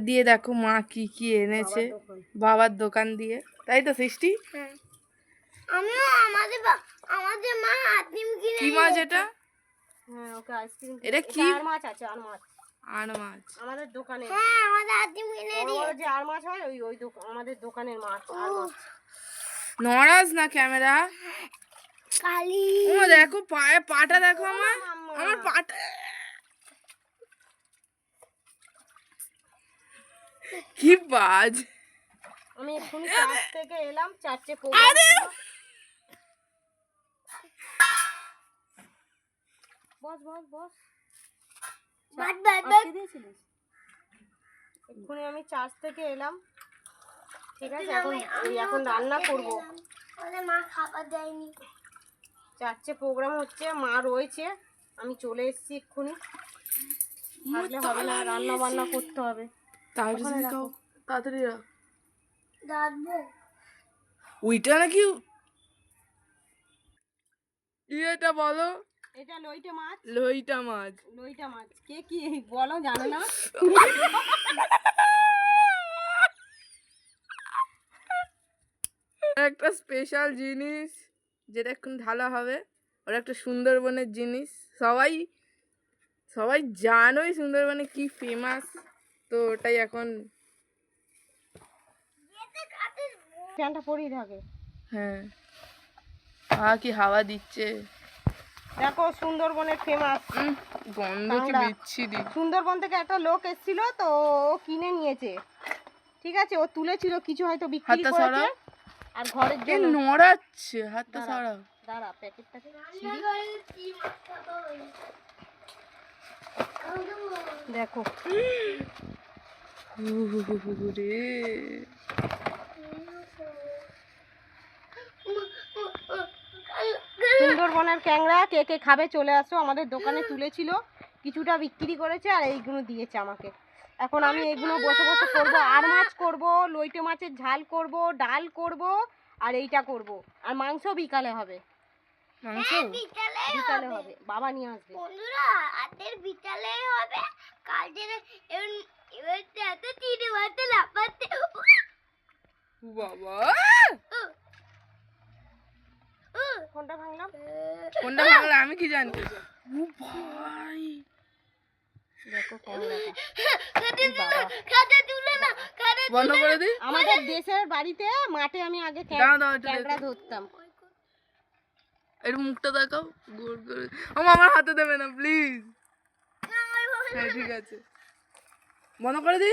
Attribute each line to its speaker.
Speaker 1: দিয়ে দেখো মা কি কি এনেছে বাবার দোকান দিয়ে, তাই তো সৃষ্টি?
Speaker 2: আমিও আমাদের মা আইসক্রিম কিনে
Speaker 1: কি মাছ এটা?
Speaker 2: হ্যাঁ ওকে আইসক্রিম
Speaker 1: এটা কি?
Speaker 2: আর মাছ আছে, আর মাছ আমাদের দোকানে। হ্যাঁ আমাদের আইসক্রিম কিনে দিয়েছে। যে আর মাছ হয় ওই আমাদের দোকানের মাছ। আর মাছ
Speaker 1: নরাজ না ক্যামেরা
Speaker 2: কালি।
Speaker 1: ও দেখো পায়ে পাটা দেখো আমার পাটা কি বাজ।
Speaker 2: আমি এক্ষুনি চার্চ থেকে এলাম, চার্চে প্রোগ্রাম ছিল। বস বস বস এক্ষুনি আমি চার্চ থেকে এলাম, ঠিক আছে? এখন রান্না করব। আমাদের মা খাবার দেয়নি, চার্চে প্রোগ্রাম হচ্ছে, মা রয়েছে, আমি চলে এসেছি এক্ষুনি। থাকলে হবে না, রান্না বান্না করতে হবে।
Speaker 1: তাড়াতাড়ি
Speaker 2: রাখবো
Speaker 1: ওইটা নাকি এটা বলো?
Speaker 2: এটা লইটা মাছ।
Speaker 1: লইটা মাছ,
Speaker 2: লইটা মাছ কে কি বলো জানো না?
Speaker 1: একটা স্পেশাল জিনিস যেটা এখন ঢালা হবে, ওর একটা সুন্দরবনের জিনিস। সবাই সবাই জানোই সুন্দরবনে কি ফেমাস, তো ওটাই এখন
Speaker 2: ফ্যানটা পরেই থাকে।
Speaker 1: হ্যাঁ কি হাওয়া দিচ্ছে
Speaker 2: দেখো, সুন্দরবনের ফেমাস
Speaker 1: গন্ধ কি বিচ্ছিরি।
Speaker 2: সুন্দরবন থেকে একটা লোক এসেছিল, তো ও কিনে নিয়েছে, ঠিক আছে? ও তুলেছিল কিছু, হয়তো বিক্রি করেছে, আর ঘরের জন্য
Speaker 1: নড়াচ্ছে। হাতটা সরাও,
Speaker 2: দাঁড়া প্যাকেটটা দেখো।
Speaker 1: রে
Speaker 2: সুন্দরবনের ক্যাংড়া কে কে খাবে চলে আসো, আমাদের দোকানে তুলেছিল, কিছুটা বিক্রি করেছে, আর এইগুলো দিয়েছে আমাকে। এখন আমি এগুলো বসে বসে করবো, আর মাছ করব, লইটে মাছের ঝাল করব, ডাল করব, আর এইটা করব, আর মাংস বিকালে হবে।
Speaker 1: মাংস
Speaker 2: বিকালে হবে, বাবা নিয়ে আসবে। বন্ধুরা আজকের বিকালে হবে, কাল জেনে এবার এত চিড়ে মারতে লাপাতে
Speaker 1: বাবা।
Speaker 2: কোনটা ভাঙলাম
Speaker 1: আমি কি জানি। ও ভাই
Speaker 2: দেখো
Speaker 1: বন্ধ করে দি।
Speaker 2: আমাদের দেশের বাড়িতে মাঠে আমি আগে ক্যাংড়া ধরতাম।
Speaker 1: এর মুখটা দেখাও গোল করে। আমার হাতে দেবে না প্লিজ। হ্যাঁ ঠিক আছে, বন্ধ করে দি।